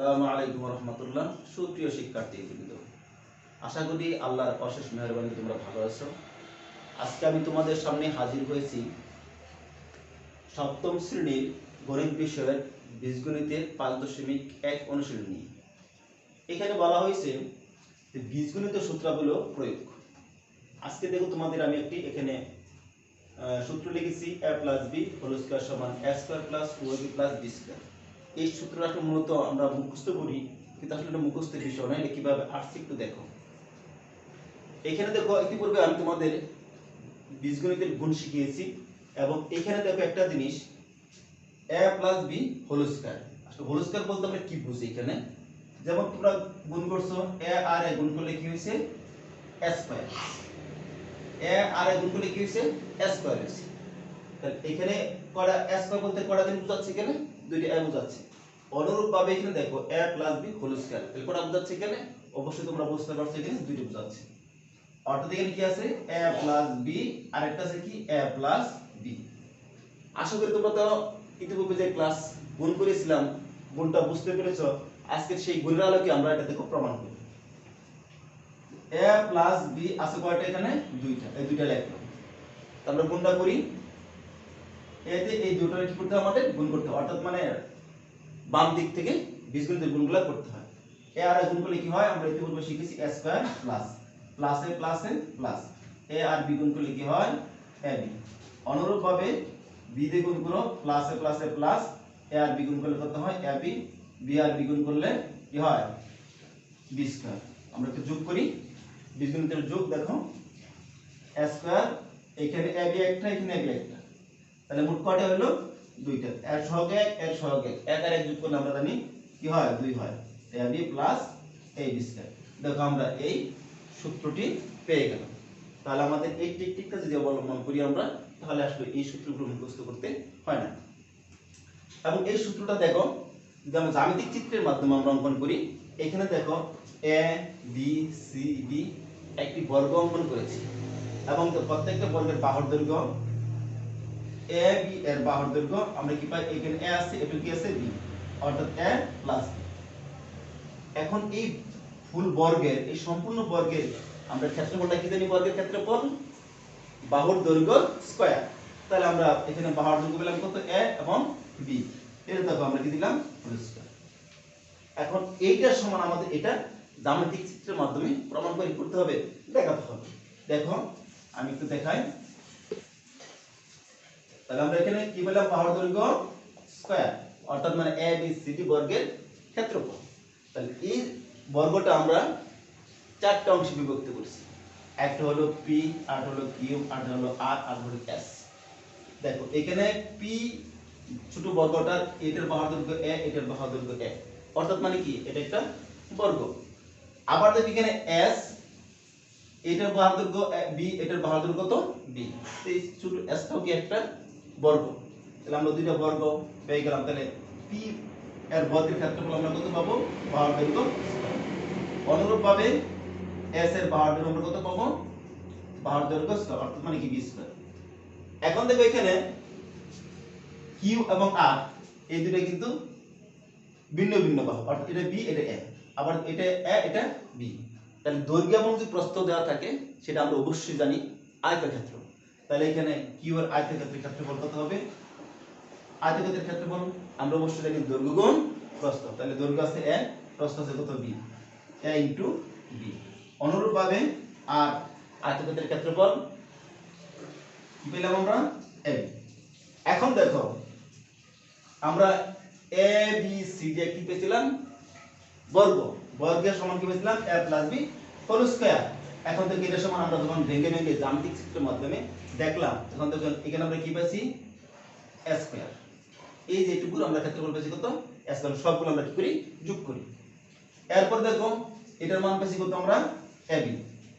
আসসালামু আলাইকুম রহমতুল্লাহ। সুপ্রিয় শিক্ষার্থীবৃন্দ, আশা করি আল্লাহর অশেষ মেহেরবানিতে তোমরা ভালো আছো। আজকে আমি তোমাদের সামনে হাজির হয়েছি সপ্তম শ্রেণীর গণিত বিষয়ের বীজগণিতের 5.1 অনুশীলন নিয়ে। এখানে বলা হয়েছে যে বীজগণিতের সূত্রাবলী প্রয়োগ। আজকে দেখো তোমাদের আমি একটি এখানে সূত্র লিখেছি a + b হোল স্কয়ার সমান a square plus 2ab plus b square. এই সূত্রটা মূলত আমরা মুখস্থ করি, কিন্তু আসলে এটা মুখস্থের বিষয় নয়। এটা কিভাবে আসছে একটু দেখো। এখানে দেখো ইতিপূর্বে আমি তোমাদের বীজগণিতের গুণ শিখিয়েছি, এবং এখানে দেখো একটা জিনিস a + b হোল স্কয়ার। আসলে হোল স্কয়ার বলতে আমরা কি বুঝি? এখানে যেমন তোমরা গুণ করছো a আর a গুণ করলে কি হয়েছে? a square. a আর a গুণ করলে কি হয়েছে? a স্কয়ার হয়েছে। তাহলে এখানে কয়টা a স্কয়ার বলতে কয়টা জিনিস বোঝাচ্ছে? এখানে দুইটা a বোঝাচ্ছে। অনুরূপভাবে এখানে দেখো a + b হোল স্কয়ার, তাহলে কয়টা বোঝাচ্ছে? এখানে অবশ্যই তোমরা বুঝতে পারছো এখানে দুইটা বোঝাচ্ছে। অর্থাৎ এখানে কি আছে? a + b আর একটা আছে কি a + b। আশা করি তোমরা তো ইতিপূর্বে যে ক্লাস গুণ করেছিলাম, গুণটা বুঝতে পেরেছো। আজকে সেই গুণের আলোকে আমরা এটা দেখো প্রমাণ করি। a + b আছে কয়টা? এখানে দুইটা। এই দুইটা লিখলাম। আমরা গুণটা করি। এতে এই দুটোর কি করতে হবে? আমাদের গুণ করতে হবে। অর্থাৎ মানে বাম দিক থেকে বীজগণিতের গুণগুলো করতে হয়। a আর a গুণ করলে কি হয়? আমরা ইতিপূর্বে শিখেছি a স্কয়ার প্লাস প্লাসে প্লাসে প্লাস a আর b গুণ করলে কি হয়? ab। অনুরূপভাবে b দিয়ে গুণ করো প্লাসে প্লাসে প্লাস a আর b গুণ করলে কত হয়? ab। b আর b গুণ করলে কি হয়? b square. আমরা একটু যোগ করি, বীজগণিতের যোগ দেখো। a স্কয়ার, এখানে ab একটা, এখানে ab একটা, তাহলে মোট কয়টা হলো? দুইটা। এর সহগ এক, এর সহগ এক, এক আর এক যোগ করলে আমরা জানি কি হয়? দুই হয়। ab plus ab square. দেখো আমরা এই সূত্রটি পেয়ে গেলাম। তাহলে আমাদের এই টেকনিকটা যদি অবলম্বন করি আমরা, তাহলে আসলে এই সূত্রগুলো মুখস্থ করতে হয় না। এবং এই সূত্রটা দেখো, যদি আমরা জ্যামিতিক চিত্রের মাধ্যমে আমরা অঙ্কন করি, এখানে দেখো a b c d একটি বর্গ অঙ্কন করেছি, এবং প্রত্যেকটা বর্গের বাহুর দৈর্ঘ্য a b এর বাহুর দৈর্ঘ্য আমরা কি পাই? এখানে a আছে, এটা কি আছে? b, অর্থাৎ a প্লাস b। এখন এই ফুল বর্গের, এই সম্পূর্ণ বর্গের আমরা ক্ষেত্রফলটা কি জানি? বর্গের ক্ষেত্রফল বাহুর দৈর্ঘ্য স্কয়ার। তাহলে আমরা এখানে বাহুর দৈর্ঘ্য পেলাম কত? a এবং b। এর দেখো আমরা কি দিলাম? Whole square. এখন এইটার সমান আমাদের এটা জ্যামিতিক চিত্রের মাধ্যমে প্রমাণ করে করতে হবে, দেখাতে হবে। দেখো আমি একটু দেখাই। তাহলে আমরা এখানে কি বললাম? বাহুর দৈর্ঘ্য স্কয়ার, অর্থাৎ মানে a b c d বর্গের ক্ষেত্রফল। তাহলে এই বর্গটা আমরা চারটা অংশে বিভক্ত করেছি। একটা হলো p, আর হলো q, আর হলো r, আর হলো s। দেখো এখানে p ছোট বর্গটার এটার বাহুর দৈর্ঘ্য a, এটার বাহুর দৈর্ঘ্য a, অর্থাৎ মানে কি? এটা একটা বর্গ। আবার দেখো এখানে s, এটার বাহুর দৈর্ঘ্য b, এটার বাহুর দৈর্ঘ্য কত? b। এই ছোট s টাও কি একটা বর্গ। তাহলে আমরা দুইটা বর্গ পেয়ে গেলাম। তাহলে p এর বর্গের ক্ষেত্রফল আমরা কত পাবো? বাহুর দৈর্ঘ্য। অনুরূপভাবে s এর বাহুর দৈর্ঘ্য আমরা কত পাবো? বাহুর দৈর্ঘ্য স্কয়ার, অর্থাৎ মানে কি? b square. এখন দেখো এখানে q এবং r এই দুটো কিন্তু ভিন্ন ভিন্ন বাহু, অর্থাৎ এটা b, এটা a, আবার এটা a, এটা b। তাহলে দৈর্ঘ্য এবং যে প্রস্থ দেওয়া থাকে সেটা আমরা অবশ্যই জানি আয়তক্ষেত্র। তাহলে এখানে q এর আয়তক্ষেত্রের ক্ষেত্রফল কত হবে? আয়তক্ষেত্রের ক্ষেত্রফল আমরা অবশ্যই জানি দৈর্ঘ্য গুণ প্রস্থ। তাহলে দৈর্ঘ্য আছে a, প্রস্থ আছে কত? b, a into b। অনুরূপভাবে আর আয়তক্ষেত্রের ক্ষেত্রফল কি পেলাম আমরা? ab। এখন দেখো আমরা a b c d কি পেয়েছিলাম? বর্গ। বর্গের সমান কি পেয়েছিলাম? a + b whole square. এখন থেকে এর সমান আমরা যখন ভেঙে ভেঙে জ্যামিতিক চিত্রের মাধ্যমে দেখলাম, তখন দেখো এখানে আমরা কি পাইছি? a square. এই যে এটুকু আমরা ক্ষেত্রফল পেয়েছি কত? a square. সবগুলো আমরা কি করি? যোগ করি। এরপর দেখো এটার মান পেয়েছি কত আমরা? ab।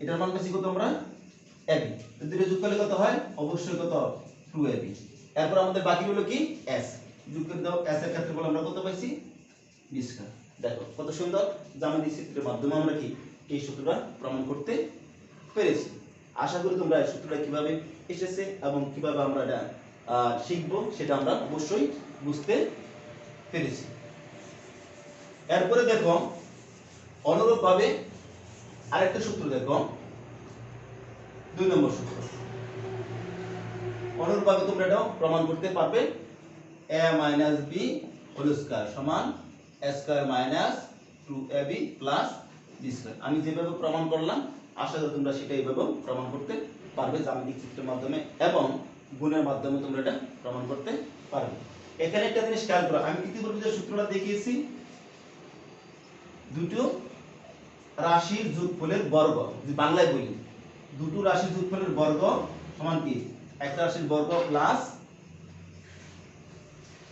এটার মান পেয়েছি কত আমরা? ab। তো দুটো যোগ করলে কত হয়? অবশ্যই কত? 2ab। এরপর আমাদের বাকি হলো কি? s। যোগ করে দাও, s এর ক্ষেত্রফল আমরা কত পাইছি? b square. দেখো কত সুন্দর জ্যামিতিক চিত্রের মাধ্যমে আমরা কি এই সূত্রটা প্রমাণ করতে পেরেছি। আশা করি তোমরা এই সূত্রটা কিভাবে এসেছে এবং কিভাবে আমরা এটা শিখবো সেটা আমরা অবশ্যই বুঝতে পেরেছি। এরপরে দেখো অনুরূপভাবে আরেকটা সূত্র দেখো 2 নম্বর সূত্র। অনুরূপভাবে তোমরা এটাও প্রমাণ করতে পারবে a - b হোল স্কয়ার সমান a square - 2ab b square. আমি যেভাবে প্রমাণ করলাম আশা করি তোমরা সেটা এইভাবে প্রমাণ করতে পারবে জ্যামিতিক চিত্রের মাধ্যমে এবং গুণের মাধ্যমে তোমরা এটা প্রমাণ করতে পারবে। এখানে একটা জিনিস খেয়াল করো, আমি ইতিপূর্বে যে সূত্রটা দেখিয়েছি দুটো রাশির যোগফলের বর্গ, যদি বাংলায় বলি দুটো রাশির যোগফলের বর্গ সমান কি একটা রাশির বর্গ প্লাস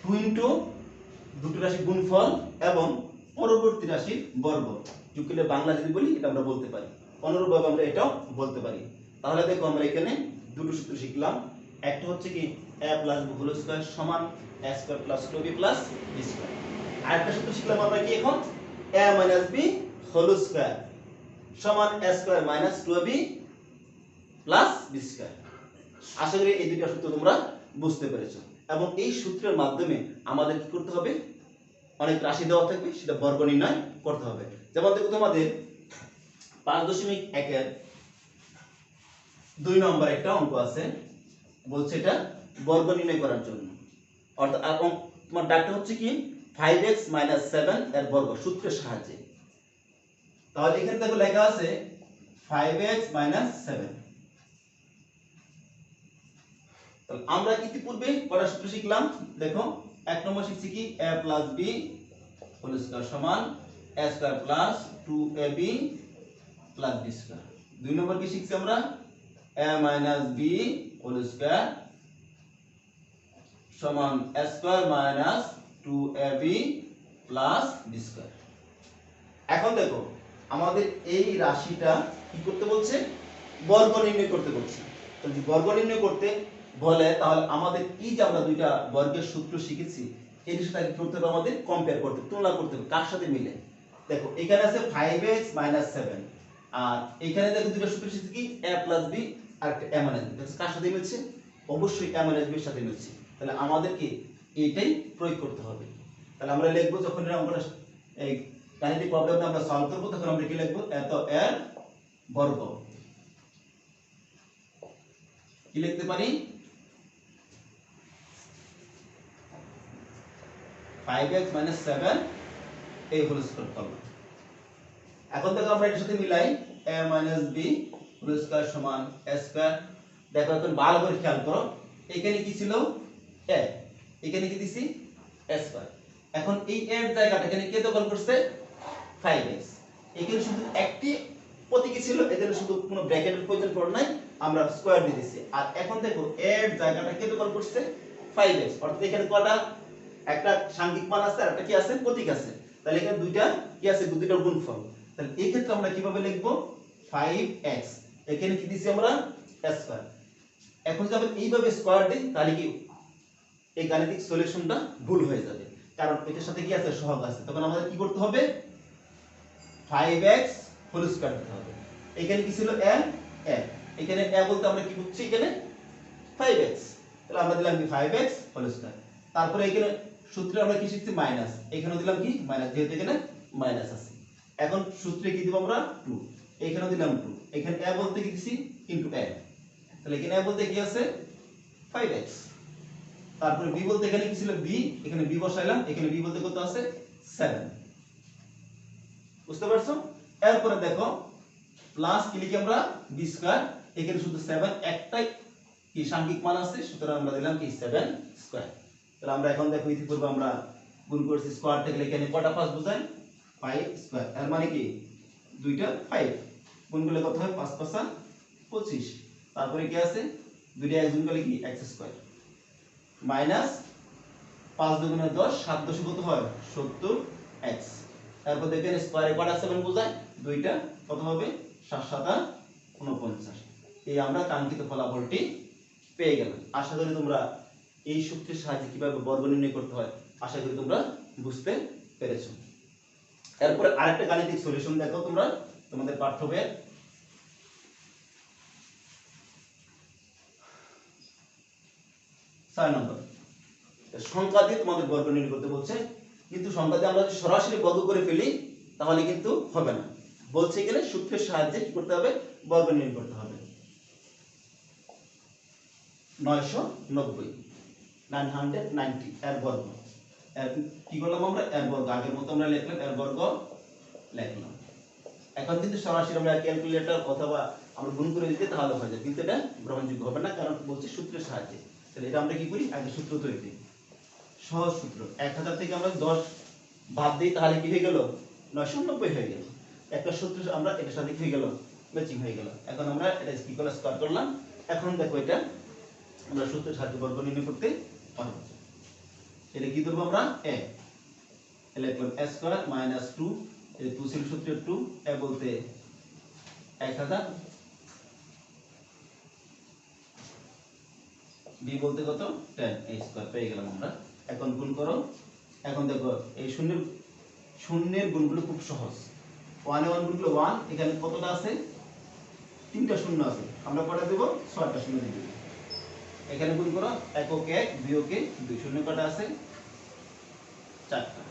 2 ইনটু দুটো রাশির গুণফল এবং পরবর্তী রাশির বর্গ যোগ করলে বাংলা যদি বলি এটা আমরা বলতে পারি। অনুরূপভাবে আমরা এটাও বলতে পারি। তাহলে দেখো আমরা এখানে দুটো সূত্র শিখলাম। একটা হচ্ছে কি a + b হোল স্কয়ার সমান a square + 2b b square. আরেকটা সূত্র শিখলাম আমরা কি এখন a - b হোল স্কয়ার সমান a square - 2ab b square. আশা করি এই দুটো সূত্র তোমরা বুঝতে পেরেছো এবং এই সূত্রের মাধ্যমে আমাদের কি করতে হবে, অনেক রাশি দেওয়া থাকবে সেটা বর্গ নির্ণয় করতে হবে। যেমন দেখো তোমাদের 5.1 এর 2 নম্বর একটা অঙ্ক আছে, বলছে এটা বর্গ নির্ণয় করার জন্য। অর্থাৎ এবং তোমার ডাকটা হচ্ছে কি 5x - 7 এর বর্গ সূত্রের সাহায্যে। তাহলে এখানে দেখো লেখা আছে 5x - 7। তাহলে আমরা ইতিপূর্বে কটা সূত্র শিখলাম দেখো। এক নম্বর শিখছি কি a + b হোল স্কয়ার সমান a square + 2ab b square. 2 নম্বর কি শিখছি আমরা a - b হোল স্কয়ার সমান a square - 2ab b square. এখন দেখো আমাদের এই রাশিটা কি করতে বলছে, বর্গ নির্ণয় করতে বলছে। তো যদি বর্গ নির্ণয় করতে বলে তাহলে আমাদের এই যে আমরা দুইটা বর্গের সূত্র শিখেছি এর সাথে কি করতে হবে, আমাদের কম্পেয়ার করতে তুলনা করতে হবে কার সাথে মিলে। দেখো এখানে আছে 5x - 7 আর এখানে দেখো দুইটা সূত্র শিখেছি কি a + b আর একটা a - b। কার সাথে মিলছে, অবশ্যই a - b এর সাথে মিলছে। তাহলে আমাদেরকে এইটাই প্রয়োগ করতে হবে। তাহলে আমরা লিখব যখন এটা অঙ্কটা এই গাণিতিক প্রবলেমটা আমরা সলভ করব তখন আমরা কি লিখব, এত এর বর্গ কি লিখতে পারি 5x - 7 এই হোল স্কয়ার করলাম। এখন দেখো আমরা এর সাথে মিলাই a - b হোল স্কয়ার সমান a স্কয়ার। দেখো এখন ভালো করে খেয়াল করো, এখানে কি ছিল a, এখানে কি দিছি a স্কয়ার। এখন এই এর জায়গাটা এখানে কে দখল করছে 5x। এখানে শুধু একটি প্রতীকী ছিল, এখানে শুধু কোনো ব্র্যাকেটের প্রয়োজন পড়ে নাই, আমরা স্কয়ার দিয়ে দিয়েছি। আর এখন দেখো এর জায়গাটা কে দখল করছে 5x, অর্থাৎ এখানে কয়টা একটা সাংখ্যিক মান আছে আর একটা কি আছে প্রতীক আছে। তাহলে এখানে দুইটা কি আছে, দুইটার গুণফল। তাহলে এই ক্ষেত্রে আমরা কিভাবে লিখব 5x, এখানে কি দিছি আমরা a স্কয়ার। এখন যদি আমরা এইভাবে স্কয়ার দিই তাহলে কি এই গাণিতিক সলিউশনটা ভুল হয়ে যাবে, কারণ এটার সাথে কি আছে সহগ আছে। তখন আমাদের কি করতে হবে 5x হোল স্কয়ার দিতে হবে। এখানে কি ছিল a, এখানে a বলতে আমরা কি বুঝছি এখানে 5x, তাহলে আমরা দিলাম কি 5x হোল স্কয়ার। তারপরে এখানে সূত্রে আমরা কি শিখছি মাইনাস, এখানেও দিলাম কি মাইনাস, যেহেতু এখানে মাইনাস আছে। এখন সূত্রে কি দিব আমরা 2, এখানেও দিলাম 2, এখানে a বলতে কি দিছি ইনটু a, তাহলে এখানে a বলতে কি আছে 5x। তারপরে b বলতে এখানে কি ছিল b, এখানে b বসাইলাম, এখানে b বলতে কত আছে 7। বুঝতে পারছো? এরপরে দেখো প্লাস কি লিখি আমরা b স্কয়ার, এখানে শুধু 7 একটাই কি সাংখ্যিক মান আছে, সুতরাং আমরা দিলাম কি 7 স্কয়ার। তাহলে আমরা এখন দেখো ইতিপূর্বে আমরা গুণ করেছি স্কয়ার থেকে, এখানে কয়টা 5 বোঝায় 5 স্কয়ার, এর মানে কি দুইটা 5 গুণ করলে কত হয় 5 5 25। তারপরে কি আছে দুইটা এক গুণ করলে কি x স্কয়ার মাইনাস 5 দুগুণে 10, 7 10 কত হয় 70x। তারপর দেখেন স্কয়ারে কয়টা 7 বোঝায় দুইটা, কত হবে 7 7 49। এই আমরা কাঙ্ক্ষিত ফলাফলটি পেয়ে গেলাম। আশা করি তোমরা এই সূত্রের সাহায্যে কিভাবে বর্গ নির্ণয় করতে হয় আশা করি তোমরা বুঝতে পেরেছো। এরপর আরেকটা গাণিতিক সলিউশন দেখো তোমরা তোমাদের পাঠ্য বইয়ে 6 নম্বর সংখ্যা দিয়ে তোমাদের বর্গ নির্ণয় করতে বলছে। কিন্তু সংখ্যাতে আমরা যদি সরাসরি বর্গ করে ফেলি তাহলে কিন্তু হবে না। বলছে গেলে সূত্রের সাহায্যে কি করতে হবে, বর্গ নির্ণয় করতে হবে। 990 990 এর বর্গ, এর কি করলাম আমরা, এর বর্গ আগের মতো আমরা লিখলাম, এর বর্গ লিখলাম। এখন কিন্তু সরাসরি আমরা ক্যালকুলেটর অথবা আমরা গুণ করে দিতে তাহলে হয়ে যাবে, কিন্তু এটা গ্রহণযোগ্য হবে না, কারণ বলছে সূত্রের সাহায্যে। তাহলে এটা আমরা কি করি, আগে সূত্র তৈরি করি। সহজ সূত্র, 1000 থেকে আমরা 10 বাদ দিই তাহলে কি হয়ে গেল, 990 হয়ে গেল। একটা সূত্র আমরা এটার সাথে কি হয়ে গেল, ম্যাচিং হয়ে গেল। এখন আমরা এটা ইকুয়াল স্কয়ার করলাম। এখন দেখো এটা আমরা সূত্রের সাহায্যে বর্গ নির্ণয় করতে পারবো। এটা কি ধরবো আমরা, a লিখলাম a স্কয়ার মাইনাস 2, এই 2 ছিল সূত্রের 2, a বলতে 1000, b বলতে কত 10, a স্কয়ার পেয়ে গেলাম আমরা। এখন গুণ করো। এখন দেখো এই শূন্যের গুণগুলো খুব সহজ। 1 এ 1 গুণগুলো 1, এখানে কতটা আছে, 3টা শূন্য আছে, আমরা কটা দেব, 6টা শূন্য দেব। এখানে গুণ করো, এককে 1, দুইকে 2, শূন্য কটা আছে, 4টা,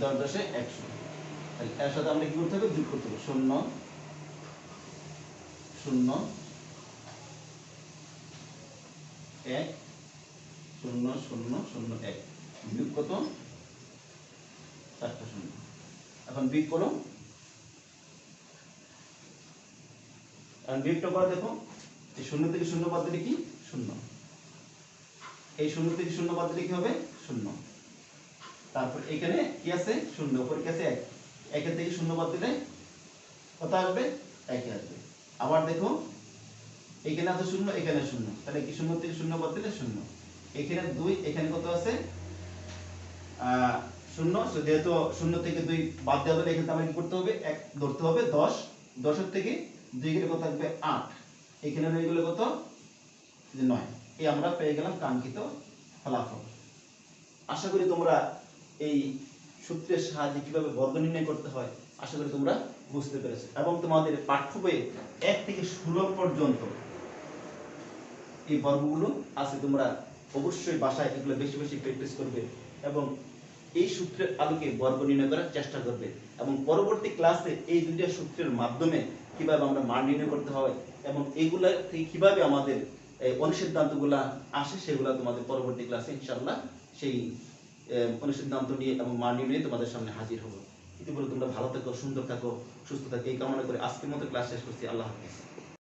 10 10 100। তাহলে এর সাথে আমরা কি করতে হবে, যোগ করতে হবে, 0 0 1 0 0 0 1, বিয়োগ কত, 4টা শূন্য। এখন বিয়োগ করো। এখন বিয়োগটা করে দেখো, এই 0 থেকে 0 বাদ দিলে কি 0, এই 0 থেকে 0 বাদ দিলে কি হবে 0, তারপর এখানে কি আছে 0, উপরে কি আছে 1, 1 থেকে 0 বাদ দিলে কত আসবে, 1 আসবে। আবার দেখো এখানে আছে 0, এখানে 0, তাহলে কি 0 থেকে 0 বাদ দিলে 0, এখানে 2, এখানে কত আছে 0, যেহেতু 0 থেকে 2 বাদ দেওয়া হলে এখানে আমাকে কি করতে হবে, 1 ধরতে হবে, 10, 10 থেকে 2 গেলে কত থাকবে 8, এখানে রয়ে গেল কত, যে 9। এই আমরা পেয়ে গেলাম কাঙ্ক্ষিত ফলাফল। আশা করি তোমরা এই সূত্রের সাহায্যে কিভাবে বর্গ নির্ণয় করতে হয় আশা করি তোমরা বুঝতে পেরেছো, এবং তোমাদের পাঠ্য বইয়ে 1 থেকে 16 পর্যন্ত এই বর্গগুলো আছে। তোমরা অবশ্যই বাসায় এগুলো বেশি বেশি প্র্যাকটিস করবে এবং এই সূত্রের আলোকে বর্গ নির্ণয় করার চেষ্টা করবে, এবং পরবর্তী ক্লাসে এই দুইটা সূত্রের মাধ্যমে কিভাবে আমরা মান নির্ণয় করতে হয় এবং এইগুলা থেকে কিভাবে আমাদের অনুসিদ্ধান্তগুলা আসে সেগুলা তোমাদের পরবর্তী ক্লাসে ইনশাআল্লাহ সেই অনুসিদ্ধান্ত নিয়ে এবং মান নির্ণয়ে তোমাদের সামনে হাজির হবো। ইতিপূর্বে তোমরা ভালো থাকো, সুন্দর থাকো, সুস্থ থাকো এই কামনা করে আজকের মতো ক্লাস শেষ করছি। আল্লাহ হাফেজ।